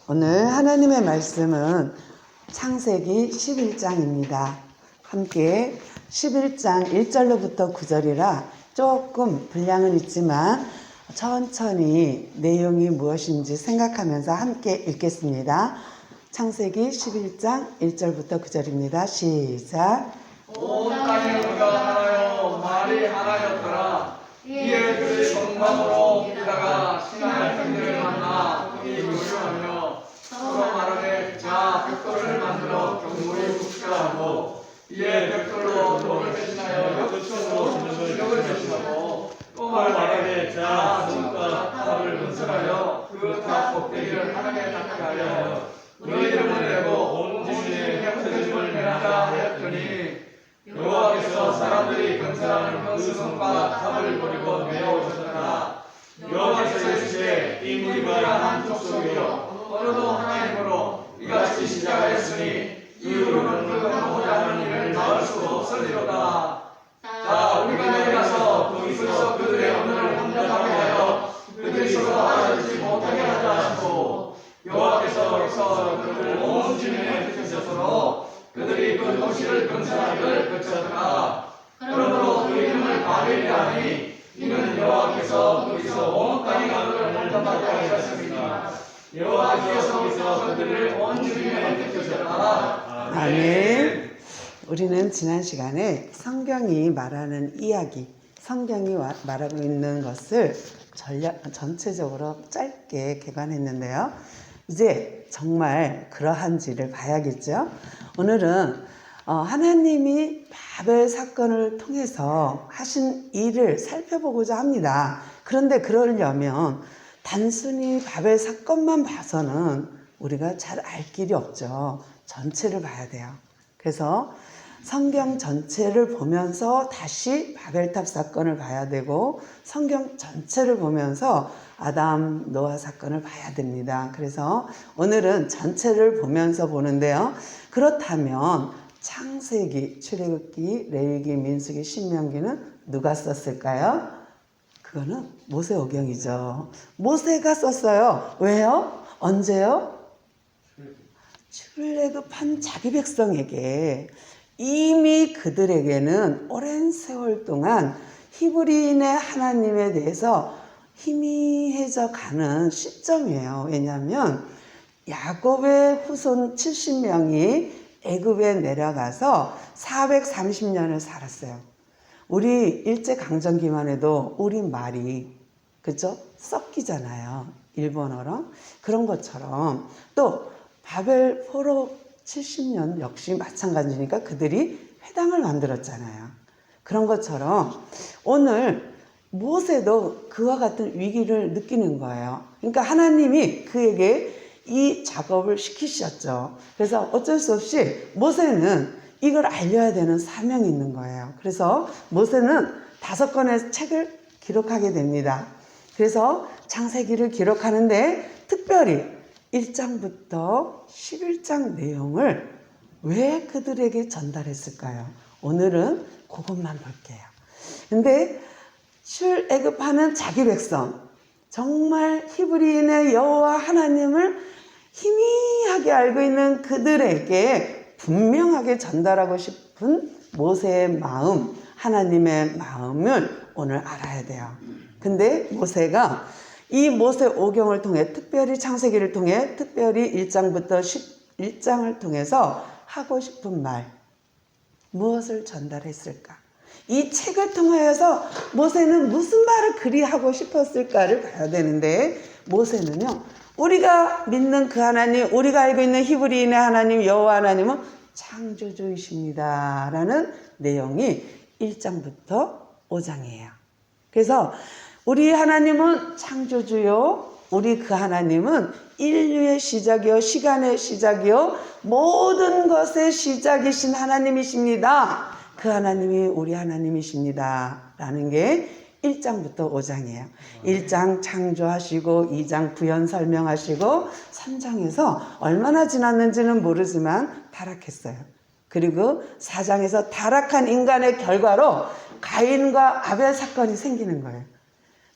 오늘 하나님의 말씀은 창세기 11장입니다. 함께 11장 1절로부터 9절이라 조금 분량은 있지만 천천히 내용이 무엇인지 생각하면서 함께 읽겠습니다. 창세기 11장 1절부터 9절입니다. 시작. 온 땅에 무리가 하나요 말이 하나였더라. 이에 그들이 동방으로 옮기다가 신할 형제를 만나 그들이 교류하며 서로 말하되 자 벽돌을 만들어 경물을 굽시하고 이에 벽돌로 돌을 대신하여 벽돌로 주력을 대신하고 또 말하되 자 눈과 탑을 건설하여 그 탑 꼭대기를 하나님에 닿게 하여 너희들을 내고 온 지면에 흩어짐을 면하자 하였더니 여호와께서 사람들이 건설하는 그 성과 탑을 버리고 내어오셨더라. 여호와께서 이르시되 이 무리가 한 족속이요 어느도 하나님으로 이같이 시작하였으니 이후로는 그가 하고자 하는 일을 막을 수 없으리로다. 자 우리가 내려가서 거기서 그들의 언어를 혼잡하게 하여 그들이 서로 알아듣지 못하게 하자 하시고 여호와께서 그들을 온 지면에 흩으셨으므로 그들이 그 도시를 건설하기를 그쳤더라. 그러므로 그 이름을 바벨이라 하니 이는 여호와께서 거기서 온 땅의 가로를 혼잡하게 하셨습니다. 여호와께서 그들을 온 지면에 흩으셨더라. 아멘. 우리는 지난 시간에 성경이 말하는 이야기, 성경이 말하고 있는 것을 전체적으로 짧게 개관했는데요. 이제 정말 그러한지를 봐야겠죠. 오늘은 하나님이 바벨 사건을 통해서 하신 일을 살펴보고자 합니다. 그런데 그러려면 단순히 바벨 사건만 봐서는 우리가 잘 알 길이 없죠. 전체를 봐야 돼요. 그래서 성경 전체를 보면서 다시 바벨탑 사건을 봐야 되고 성경 전체를 보면서 아담 노아 사건을 봐야 됩니다. 그래서 오늘은 전체를 보면서 보는데요. 그렇다면 창세기, 출애굽기, 레위기, 민수기, 신명기는 누가 썼을까요? 그거는 모세오경이죠. 모세가 썼어요. 왜요? 언제요? 출애굽한 자기 백성에게 이미 그들에게는 오랜 세월 동안 히브리인의 하나님에 대해서 희미해져 가는 시점이에요. 왜냐하면 야곱의 후손 70명이 애굽에 내려가서 430년을 살았어요. 우리 일제강점기만 해도 우리 말이 그죠? 섞이잖아요. 일본어로. 그런 것처럼 또 바벨 포로 70년 역시 마찬가지니까 그들이 회당을 만들었잖아요. 그런 것처럼 오늘 모세도 그와 같은 위기를 느끼는 거예요. 그러니까 하나님이 그에게 이 작업을 시키셨죠. 그래서 어쩔 수 없이 모세는 이걸 알려야 되는 사명이 있는 거예요. 그래서 모세는 5권의 책을 기록하게 됩니다. 그래서 창세기를 기록하는데 특별히 1장부터 11장 내용을 왜 그들에게 전달했을까요? 오늘은 그것만 볼게요. 근데 출애굽하는 자기 백성, 정말 히브리인의 여호와 하나님을 희미하게 알고 있는 그들에게 분명하게 전달하고 싶은 모세의 마음, 하나님의 마음을 오늘 알아야 돼요. 근데 모세가 이 모세오경을 통해 특별히 창세기를 통해 특별히 1장부터 11장을 통해서 하고 싶은 말, 무엇을 전달했을까? 이 책을 통하여서 모세는 무슨 말을 그리 하고 싶었을까를 봐야 되는데 모세는요. 우리가 믿는 그 하나님, 우리가 알고 있는 히브리인의 하나님 여호와 하나님은 창조주이십니다 라는 내용이 1장부터 5장이에요. 그래서 우리 하나님은 창조주요, 우리 그 하나님은 인류의 시작이요, 시간의 시작이요, 모든 것의 시작이신 하나님이십니다. 그 하나님이 우리 하나님이십니다 라는 게 1장부터 5장이에요. 1장 창조하시고 2장 부연 설명하시고 3장에서 얼마나 지났는지는 모르지만 타락했어요. 그리고 4장에서 타락한 인간의 결과로 가인과 아벨 사건이 생기는 거예요.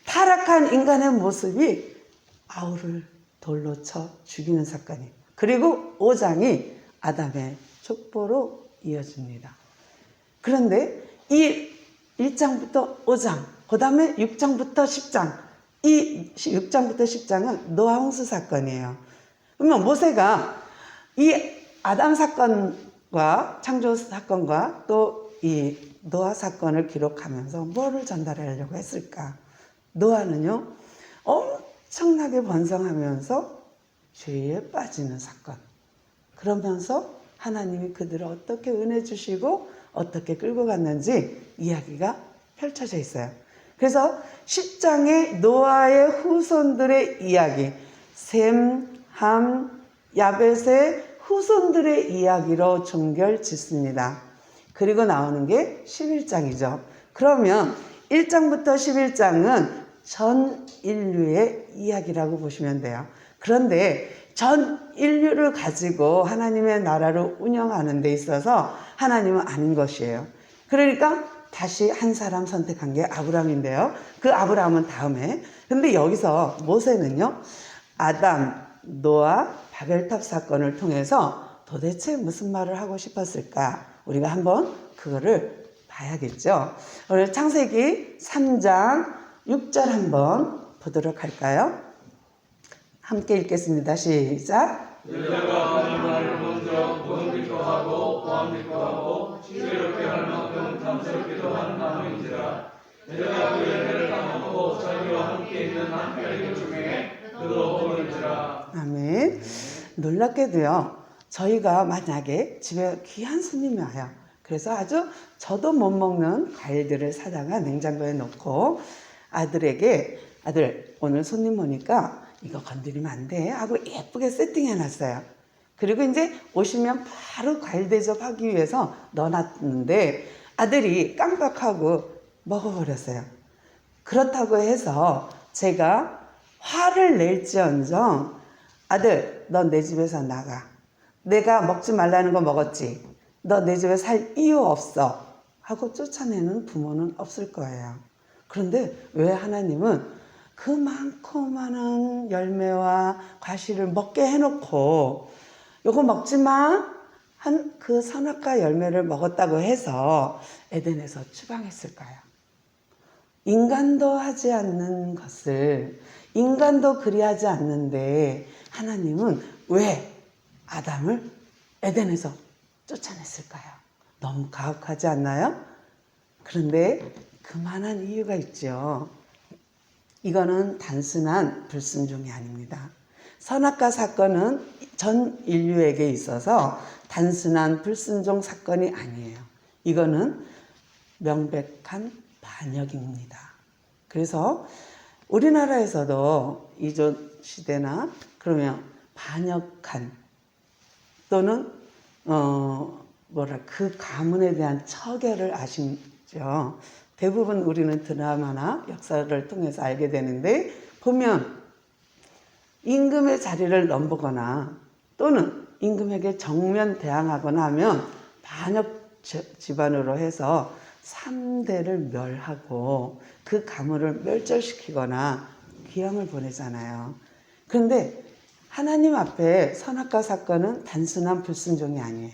타락한 인간의 모습이 아우를 돌로 쳐 죽이는 사건이에요. 그리고 5장이 아담의 족보로 이어집니다. 그런데 이 1장부터 5장, 그 다음에 6장부터 10장, 이 6장부터 10장은 노아 홍수 사건이에요. 그러면 모세가 이 아담 사건과 창조 사건과 또 이 노아 사건을 기록하면서 뭐를 전달하려고 했을까? 노아는요, 엄청나게 번성하면서 죄에 빠지는 사건. 그러면서 하나님이 그들을 어떻게 은혜 주시고 어떻게 끌고 갔는지 이야기가 펼쳐져 있어요. 그래서 10장의 노아의 후손들의 이야기, 셈, 함, 야벳의 후손들의 이야기로 종결 짓습니다. 그리고 나오는 게 11장이죠. 그러면 1장부터 11장은 전 인류의 이야기라고 보시면 돼요. 그런데 전 인류를 가지고 하나님의 나라를 운영하는 데 있어서 하나님은 아닌 것이에요. 그러니까 다시 한 사람 선택한 게 아브라함인데요. 그 아브라함은 다음에. 근데 여기서 모세는요, 아담, 노아, 바벨탑 사건을 통해서 도대체 무슨 말을 하고 싶었을까? 우리가 한번 그거를 봐야겠죠. 오늘 창세기 3장 6절 한번 보도록 할까요? 함께 읽겠습니다. 시작. 여자가 하나님을 먼저 보험기도 하고 보암기도 하고 지혜롭게 할 만큼 탐스럽기도 한 나무인지라. 여자가 그 열매를 따먹고 자기와 함께 있는 남편의 중에 그도 먹을지라. 아멘. 놀랍게도요, 저희가 만약에 집에 귀한 손님이 와요. 그래서 아주 저도 못 먹는 과일들을 사다가 냉장고에 넣고 아들에게, 아들 오늘 손님 오니까 이거 건드리면 안 돼 하고 예쁘게 세팅해 놨어요. 그리고 이제 오시면 바로 과일 대접하기 위해서 넣어놨는데 아들이 깜빡하고 먹어버렸어요. 그렇다고 해서 제가 화를 낼지언정, 아들 너 내 집에서 나가. 내가 먹지 말라는 거 먹었지. 너 내 집에 살 이유 없어 하고 쫓아내는 부모는 없을 거예요. 그런데 왜 하나님은 그 많고 많은 열매와 과실을 먹게 해놓고 요거 먹지 마 한 그 선악과 열매를 먹었다고 해서 에덴에서 추방했을까요? 인간도 하지 않는 것을 인간도 그리하지 않는데 하나님은 왜 아담을 에덴에서 쫓아냈을까요? 너무 가혹하지 않나요? 그런데 그만한 이유가 있죠. 이거는 단순한 불순종이 아닙니다. 선악과 사건은 전 인류에게 있어서 단순한 불순종 사건이 아니에요. 이거는 명백한 반역입니다. 그래서 우리나라에서도 이전 시대나 그러면 반역한 또는 그 가문에 대한 처결을 아시죠? 대부분 우리는 드라마나 역사를 통해서 알게 되는데 보면 임금의 자리를 넘보거나 또는 임금에게 정면 대항하거나 하면 반역 집안으로 해서 3대를 멸하고 그 가문을 멸절시키거나 귀양을 보내잖아요. 그런데 하나님 앞에 선악과 사건은 단순한 불순종이 아니에요.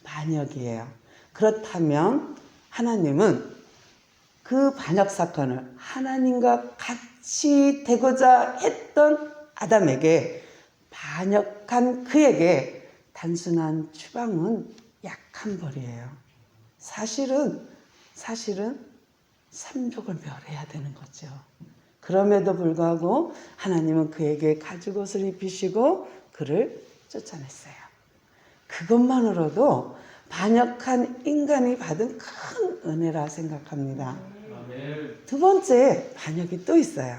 반역이에요. 그렇다면 하나님은 그 반역 사건을 하나님과 같이 되고자 했던 아담에게 반역한 그에게 단순한 추방은 약한 벌이에요. 사실은 삼족을 멸해야 되는 거죠. 그럼에도 불구하고 하나님은 그에게 가죽옷을 입히시고 그를 쫓아냈어요. 그것만으로도 반역한 인간이 받은 큰 은혜라 생각합니다. 두 번째 반역이 또 있어요.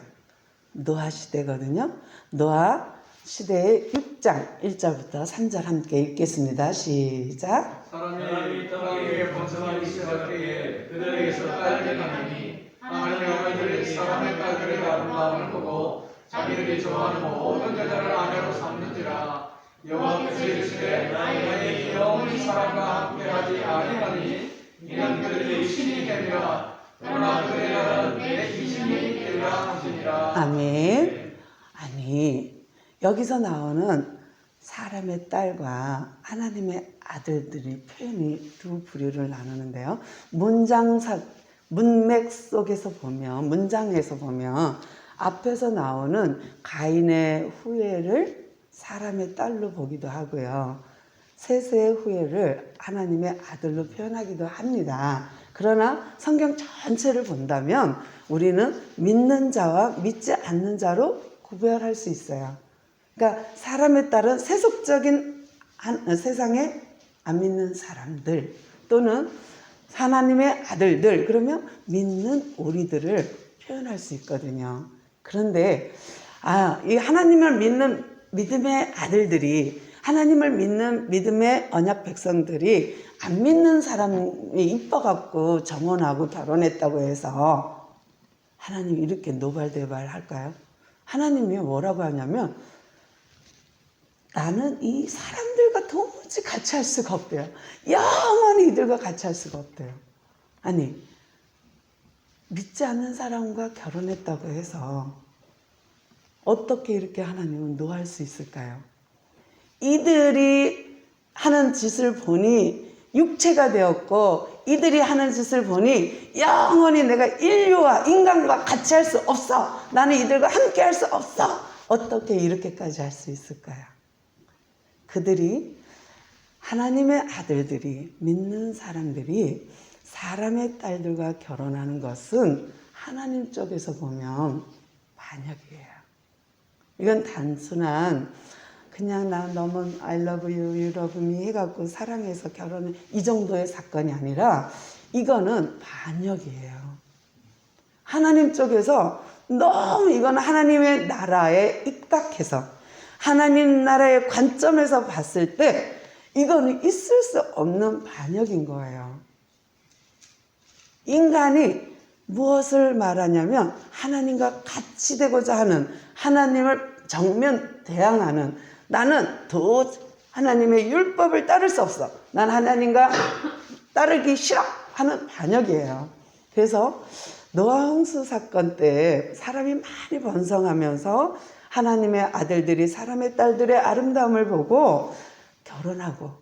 노아 시대거든요. 노아 시대의 6장 1절부터 3절 함께 읽겠습니다. 시작. 사람이 땅 위에 번성하기 시작할 때에 그들에게서 딸이 나니 하나님의 아이들이 사람의 딸들의 아름다움을 보고 자기들이 좋아하는 모든 여자를 아내로 삼는지라. 여호와께서 이르시되 너희 영원히 사람과 함께하지 아니하니 이는 그들이 신이 되리라. 그러나 그들의 나라는 내 이신이 되리라 하시니라. 아멘. 아니 여기서 나오는 사람의 딸과 하나님의 아들들이 표현이 두 부류를 나누는데요. 문맥 속에서 보면, 문장에서 보면 앞에서 나오는 가인의 후예를 사람의 딸로 보기도 하고요. 셋의 후예를 하나님의 아들로 표현하기도 합니다. 그러나 성경 전체를 본다면 우리는 믿는 자와 믿지 않는 자로 구별할 수 있어요. 그러니까 사람의 딸은 세속적인 세상에 안 믿는 사람들 또는 하나님의 아들들, 그러면 믿는 우리들을 표현할 수 있거든요. 그런데 이 하나님을 믿는 믿음의 아들들이, 하나님을 믿는 믿음의 언약 백성들이 안 믿는 사람이 이뻐갖고 정혼하고 결혼했다고 해서 하나님이 이렇게 노발대발 할까요? 하나님이 뭐라고 하냐면 나는 이 사람들과 도무지 같이 할 수가 없대요. 영원히 이들과 같이 할 수가 없대요. 아니, 믿지 않는 사람과 결혼했다고 해서 어떻게 이렇게 하나님은 노할 수 있을까요? 이들이 하는 짓을 보니 육체가 되었고 이들이 하는 짓을 보니 영원히 내가 인류와 인간과 같이 할 수 없어. 나는 이들과 함께 할 수 없어. 어떻게 이렇게까지 할 수 있을까요? 그들이 하나님의 아들들이 믿는 사람들이 사람의 딸들과 결혼하는 것은 하나님 쪽에서 보면 반역이에요. 이건 단순한 그냥 나 너무 I love you, you love me 해갖고 사랑해서 결혼을 이 정도의 사건이 아니라 이거는 반역이에요. 하나님 쪽에서 너무 이건 하나님의 나라에 입각해서 하나님 나라의 관점에서 봤을 때 이거는 있을 수 없는 반역인 거예요. 인간이 무엇을 말하냐면 하나님과 같이 되고자 하는, 하나님을 정면 대항하는, 나는 하나님의 율법을 따를 수 없어, 난 하나님과 따르기 싫어 하는 반역이에요. 그래서 노아 홍수 사건 때 사람이 많이 번성하면서 하나님의 아들들이 사람의 딸들의 아름다움을 보고 결혼하고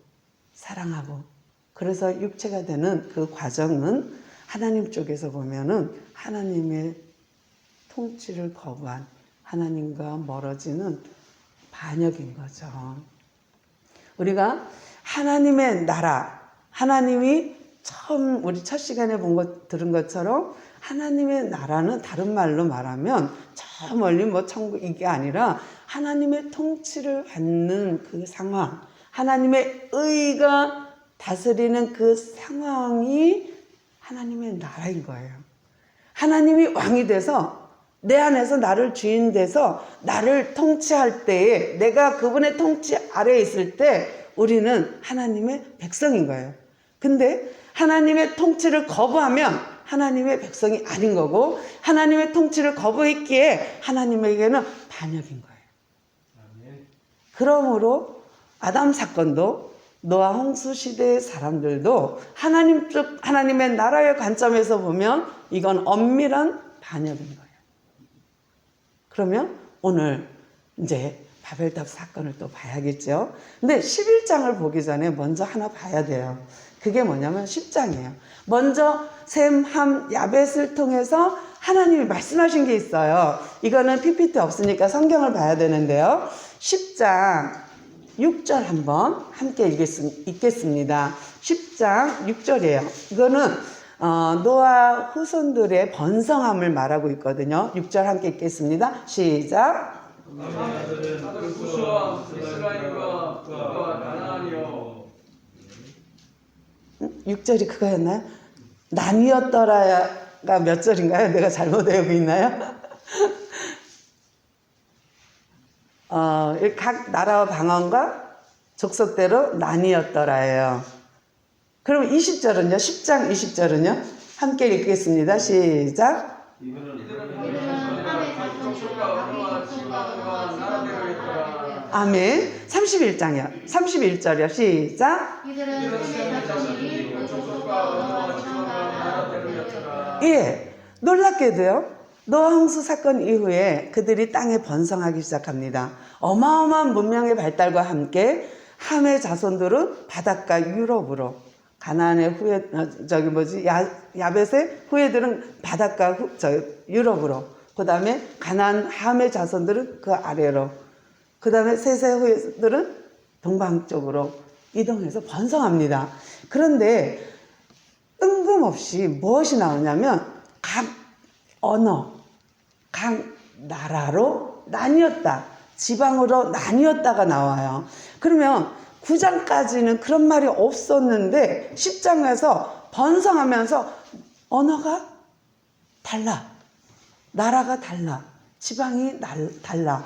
사랑하고, 그래서 육체가 되는 그 과정은 하나님 쪽에서 보면은 하나님의 통치를 거부한, 하나님과 멀어지는 반역인 거죠. 우리가 하나님의 나라, 하나님이 처음 우리 첫 시간에 들은 것처럼 하나님의 나라는 다른 말로 말하면 저 멀리 뭐 천국 이게 아니라 하나님의 통치를 받는 그 상황, 하나님의 의가 다스리는 그 상황이 하나님의 나라인 거예요. 하나님이 왕이 돼서 내 안에서 나를 주인 돼서 나를 통치할 때에, 내가 그분의 통치 아래에 있을 때 우리는 하나님의 백성인 거예요. 근데 하나님의 통치를 거부하면 하나님의 백성이 아닌 거고, 하나님의 통치를 거부했기에 하나님에게는 반역인 거예요. 그러므로 아담 사건도 노아 홍수 시대의 사람들도 하나님의 나라의 관점에서 보면 이건 엄밀한 반역인 거예요. 그러면 오늘 이제 바벨탑 사건을 또 봐야겠죠. 근데 11장을 보기 전에 먼저 하나 봐야 돼요. 그게 뭐냐면 10장이에요. 먼저 셈, 함, 야벳을 통해서 하나님이 말씀하신 게 있어요. 이거는 PPT 없으니까 성경을 봐야 되는데요. 10장 6절 한번 함께 읽겠습니다. 10장 6절이에요. 이거는 노아 후손들의 번성함을 말하고 있거든요. 6절 함께 읽겠습니다. 시작. 아들 구스와 이스라엘과 그와 가나안이요. 6절이 그거였나요? 남이었더라가 몇 절인가요? 내가 잘못 외우고 있나요? 각 나라와 방언과 족속대로 나뉘었더라예요. 그럼 20절은요? 10장 20절은요? 함께 읽겠습니다. 시작. 아멘. 31장이요. 31절이요. 시작. 예. 놀랍게도요. 노아 홍수 사건 이후에 그들이 땅에 번성하기 시작합니다. 어마어마한 문명의 발달과 함께 함의 자손들은 바닷가 유럽으로, 가나안의 후예 야벳의 후예들은 바닷가 유럽으로, 그 다음에 가나안 함의 자손들은 그 아래로, 그 다음에 셋의 후예들은 동방쪽으로 이동해서 번성합니다. 그런데 뜬금없이 무엇이 나오냐면 각 언어, 각 나라로 나뉘었다, 지방으로 나뉘었다가 나와요. 그러면 9장까지는 그런 말이 없었는데 10장에서 번성하면서 언어가 달라, 나라가 달라, 지방이 달라.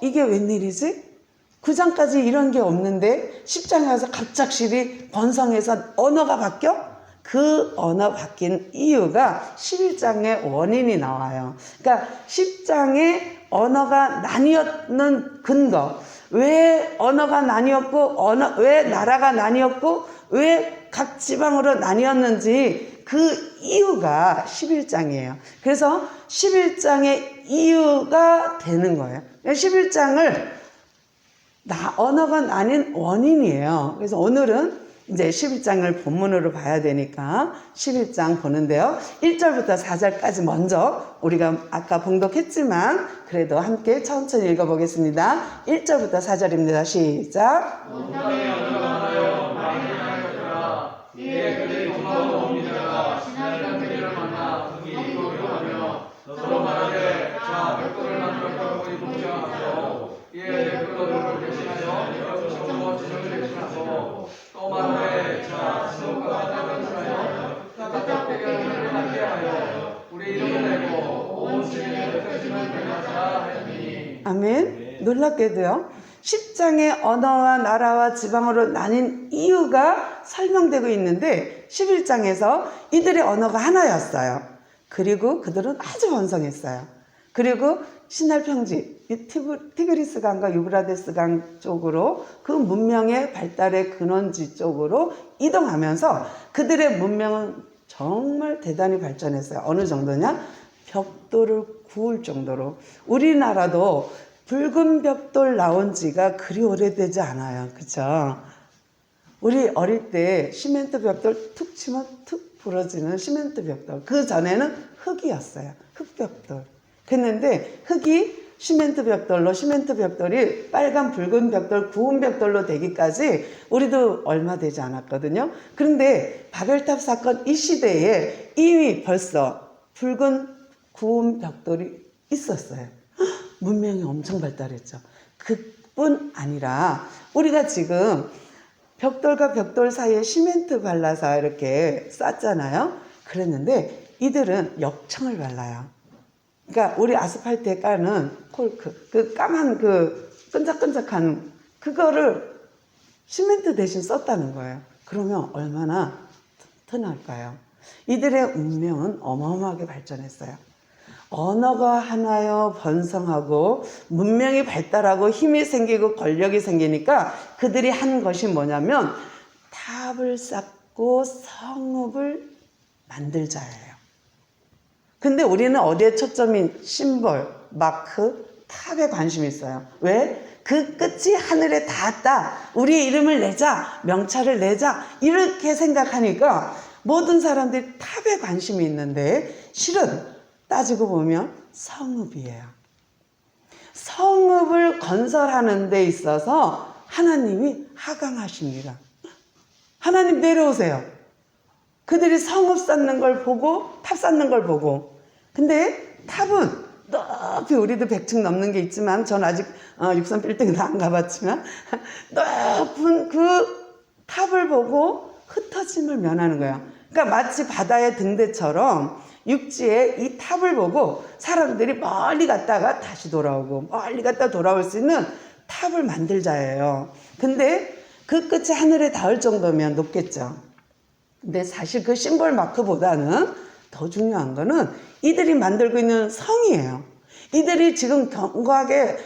이게 웬일이지? 9장까지 이런 게 없는데 10장에 와서 갑작스레 번성해서 언어가 바뀌어? 그 언어 바뀐 이유가 11장의 원인이 나와요. 그러니까 10장에 언어가 나뉘었는 근거, 왜 언어가 나뉘었고, 왜 나라가 나뉘었고, 왜 각 지방으로 나뉘었는지 그 이유가 11장이에요. 그래서 11장의 이유가 되는 거예요. 11장을 언어가 나뉜 원인이에요. 그래서 오늘은 이제 11장을 본문으로 봐야 되니까 11장 보는데요. 1절부터 4절까지 먼저 우리가 아까 봉독했지만 그래도 함께 천천히 읽어보겠습니다. 1절부터 4절입니다. 시작. 땅에 언어가 하나요 많이 하였더라. 이에 그들이 동방으로 옮기다가 신하리란 그들을 만나 그들이 교류하며 서로 말하되 자 벽돌을 만들었다고 이동하고 이에 벽돌을 대신하여 벽돌로 지정을 대신하고 또 말하되 자 지옥과 바닥을 하여 바닥 배경을 하게 하여 우리 이름을 내고 온 세계에 흩어짐을 변하자 하였니. 아멘. 놀랍게도요. 10장의 언어와 나라와 지방으로 나뉜 이유가 설명되고 있는데 11장에서 이들의 언어가 하나였어요. 그리고 그들은 아주 번성했어요. 그리고 신할 평지, 티그리스 강과 유브라데스 강 쪽으로 그 문명의 발달의 근원지 쪽으로 이동하면서 그들의 문명은 정말 대단히 발전했어요. 어느 정도냐? 벽돌을 구울 정도로. 우리나라도 붉은 벽돌 나온 지가 그리 오래되지 않아요. 그쵸? 우리 어릴 때 시멘트 벽돌 툭 치면 툭 부러지는 시멘트 벽돌. 그 전에는 흙이었어요. 흙벽돌. 그랬는데 흙이 시멘트 벽돌로, 시멘트 벽돌이 빨간 붉은 벽돌, 구운 벽돌로 되기까지 우리도 얼마 되지 않았거든요. 그런데 바벨탑 사건 이 시대에 이미 벌써 붉은 구운 벽돌이 있었어요. 문명이 엄청 발달했죠. 그뿐 아니라 우리가 지금 벽돌과 벽돌 사이에 시멘트 발라서 이렇게 쌌잖아요. 그랬는데 이들은 역청을 발라요. 그러니까 우리 아스팔트에 까는 콜크, 그 까만 그 끈적끈적한 그거를 시멘트 대신 썼다는 거예요. 그러면 얼마나 튼튼할까요? 이들의 운명은 어마어마하게 발전했어요. 언어가 하나여 번성하고 문명이 발달하고 힘이 생기고 권력이 생기니까 그들이 한 것이 뭐냐면 탑을 쌓고 성읍을 만들자예요. 근데 우리는 어디에 초점이 심볼, 마크, 탑에 관심이 있어요. 왜? 그 끝이 하늘에 닿았다. 우리의 이름을 내자, 명찰을 내자 이렇게 생각하니까 모든 사람들이 탑에 관심이 있는데 실은 따지고 보면 성읍이에요. 성읍을 건설하는 데 있어서 하나님이 하강하십니다. 하나님 내려오세요. 그들이 성읍 쌓는 걸 보고 탑 쌓는 걸 보고. 근데 탑은 높이 우리도 100층 넘는 게 있지만 전 아직 63빌딩도 안 가봤지만 높은 그 탑을 보고 흩어짐을 면하는 거예요. 그러니까 마치 바다의 등대처럼 육지에 이 탑을 보고 사람들이 멀리 갔다가 다시 돌아오고 멀리 갔다 돌아올 수 있는 탑을 만들자예요. 근데 그 끝이 하늘에 닿을 정도면 높겠죠. 근데 사실 그 심볼 마크보다는 더 중요한 거는 이들이 만들고 있는 성이에요. 이들이 지금 견고하게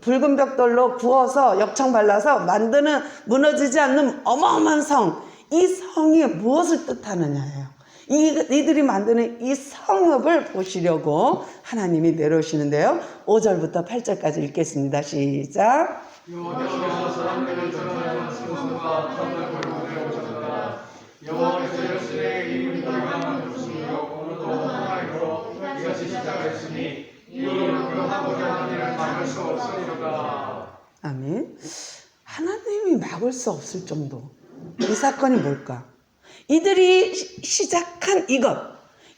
붉은 벽돌로 구워서 역청 발라서 만드는 무너지지 않는 어마어마한 성. 이 성이 무엇을 뜻하느냐예요. 이들이 만드는 이 성읍을 보시려고 하나님이 내려오시는데요. 5절부터 8절까지 읽겠습니다. 시작. 여호와께서 사람들을 전하는 승성과 탐을 걸고 내려오셨다. 여호와께서 열심히 이 물들과 주시며 오늘도 하나님으로 이것이 시작했으니 이는 그 하고자 하는 일을 막을 수 없으리로다. 아멘. 하나님이 막을 수 없을 정도. 이 사건이 뭘까? 이들이 시작한 이것,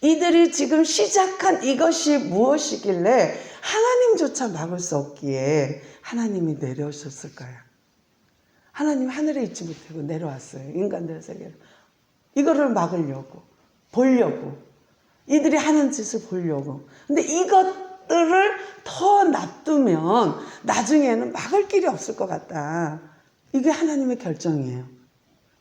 이들이 지금 시작한 이것이 무엇이길래 하나님조차 막을 수 없기에 하나님이 내려오셨을까요? 하나님 하늘에 있지 못하고 내려왔어요. 인간들 세계로. 이거를 막으려고, 보려고, 이들이 하는 짓을 보려고. 근데 이것들을 더 놔두면 나중에는 막을 길이 없을 것 같다. 이게 하나님의 결정이에요.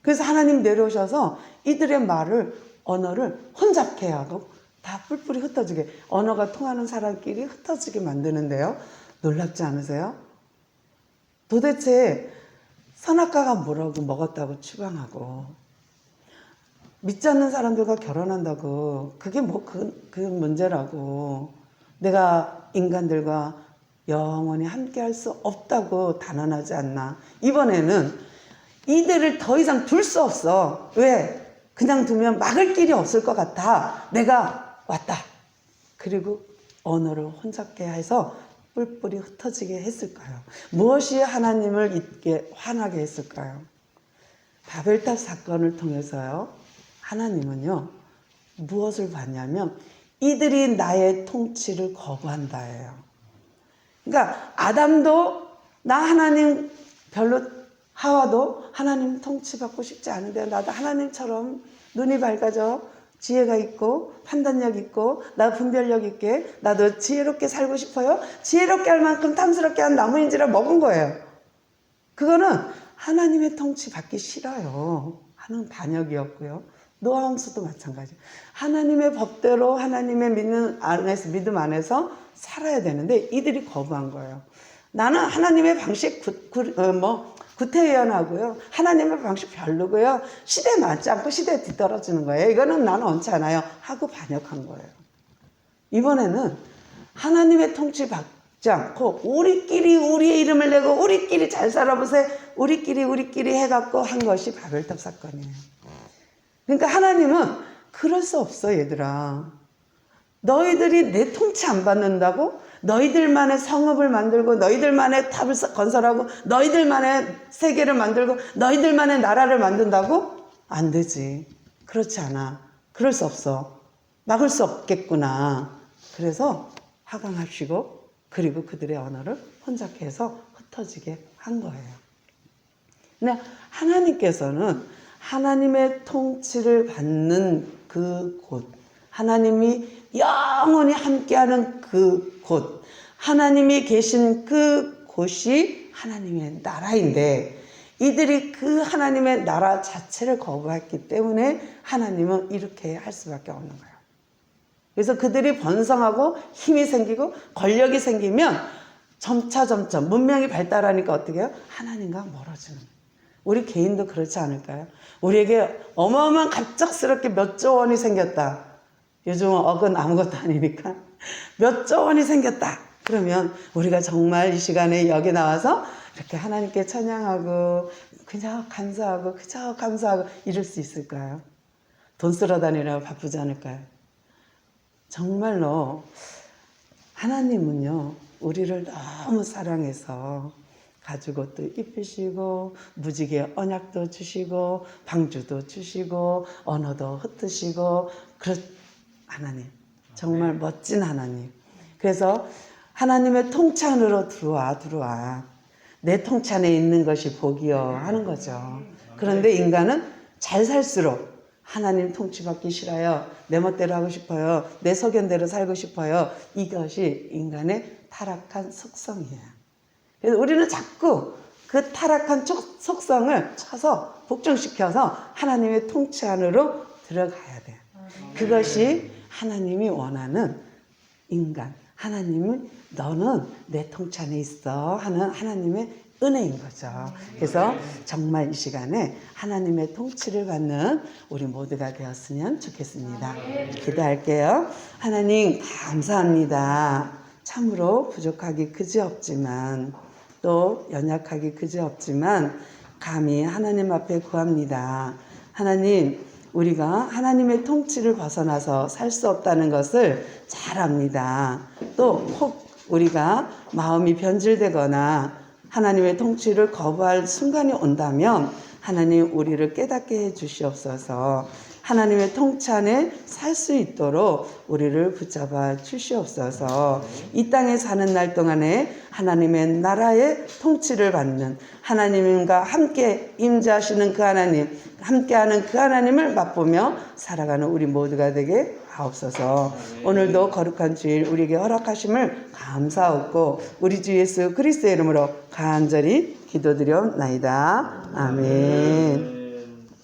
그래서 하나님 내려오셔서 이들의 말을, 언어를 혼잡케 하고 다 뿔뿔이 흩어지게, 언어가 통하는 사람끼리 흩어지게 만드는데요. 놀랍지 않으세요? 도대체 선악과가 뭐라고 먹었다고 추방하고, 믿지 않는 사람들과 결혼한다고, 그게 뭐 그 문제라고, 내가 인간들과 영원히 함께 할 수 없다고 단언하지 않나. 이번에는 이들을 더 이상 둘 수 없어. 왜? 그냥 두면 막을 길이 없을 것 같아. 내가 왔다. 그리고 언어를 혼잡게 해서 뿔뿔이 흩어지게 했을까요? 무엇이 하나님을 이렇게 화나게 했을까요? 바벨탑 사건을 통해서요, 하나님은요, 무엇을 봤냐면 이들이 나의 통치를 거부한다예요. 그러니까 아담도 나 하나님 별로, 하와도 하나님 통치받고 싶지 않은데 나도 하나님처럼 눈이 밝아져 지혜가 있고 판단력 있고 나 분별력 있게 나도 지혜롭게 살고 싶어요. 지혜롭게 할 만큼 탐스럽게 한 나무인지라 먹은 거예요. 그거는 하나님의 통치 받기 싫어요 하는 반역이었고요. 노아 홍수도 마찬가지. 하나님의 법대로 하나님의 믿음 안에서 살아야 되는데 이들이 거부한 거예요. 나는 하나님의 방식 구태의연하고요. 하나님의 방식 별로고요. 시대에 맞지 않고 시대에 뒤떨어지는 거예요. 이거는 나는 원치 않아요. 하고 반역한 거예요. 이번에는 하나님의 통치 받지 않고 우리끼리 우리의 이름을 내고 우리끼리 잘 살아보세요. 우리끼리 해갖고 한 것이 바벨탑 사건이에요. 그러니까 하나님은 그럴 수 없어 얘들아. 너희들이 내 통치 안 받는다고? 너희들만의 성읍을 만들고 너희들만의 탑을 건설하고 너희들만의 세계를 만들고 너희들만의 나라를 만든다고? 안 되지. 그렇지 않아. 그럴 수 없어. 막을 수 없겠구나. 그래서 하강하시고 그리고 그들의 언어를 혼잡케 해서 흩어지게 한 거예요. 근데 하나님께서는 하나님의 통치를 받는 그 곳, 하나님이 영원히 함께하는 그 곳, 하나님이 계신 그 곳이 하나님의 나라인데 이들이 그 하나님의 나라 자체를 거부했기 때문에 하나님은 이렇게 할 수밖에 없는 거예요. 그래서 그들이 번성하고 힘이 생기고 권력이 생기면 점점 문명이 발달하니까 어떻게 해요? 하나님과 멀어지는 거예요. 우리 개인도 그렇지 않을까요? 우리에게 어마어마한 갑작스럽게 몇 조 원이 생겼다. 요즘은 억은 아무것도 아니니까 몇 조 원이 생겼다. 그러면 우리가 정말 이 시간에 여기 나와서 이렇게 하나님께 찬양하고 그저 감사하고 이럴 수 있을까요? 돈 쓰러 다니느라 바쁘지 않을까요? 정말로 하나님은요, 우리를 너무 사랑해서 가죽옷도 입히시고 무지개 언약도 주시고 방주도 주시고 언어도 흩으시고 하나님, 정말 멋진 하나님. 그래서 하나님의 통치 안으로 들어와. 내 통치 안에 있는 것이 복이요 하는 거죠. 그런데 인간은 잘 살수록 하나님 통치받기 싫어요. 내 멋대로 하고 싶어요. 내 소견대로 살고 싶어요. 이것이 인간의 타락한 속성이에요. 그래서 우리는 자꾸 그 타락한 속성을 쳐서 복종시켜서 하나님의 통치 안으로 들어가야 돼요. 그것이 하나님이 원하는 인간. 하나님은 너는 내 통치 안에 있어 하는 하나님의 은혜인 거죠. 그래서 정말 이 시간에 하나님의 통치를 받는 우리 모두가 되었으면 좋겠습니다. 기도할게요. 하나님 감사합니다. 참으로 부족하기 그지없지만 또 연약하기 그지없지만 감히 하나님 앞에 구합니다. 하나님, 우리가 하나님의 통치를 벗어나서 살 수 없다는 것을 잘 압니다. 또 혹 우리가 마음이 변질되거나 하나님의 통치를 거부할 순간이 온다면 하나님 우리를 깨닫게 해 주시옵소서. 하나님의 통치 안에 살 수 있도록 우리를 붙잡아 주시옵소서. 이 땅에 사는 날 동안에 하나님의 나라의 통치를 받는 하나님과 함께 임재하시는 그 하나님, 함께하는 그 하나님을 맛보며 살아가는 우리 모두가 되게 하옵소서. 오늘도 거룩한 주일 우리에게 허락하심을 감사하고 우리 주 예수 그리스도의 이름으로 간절히 기도드려옵나이다. 아멘.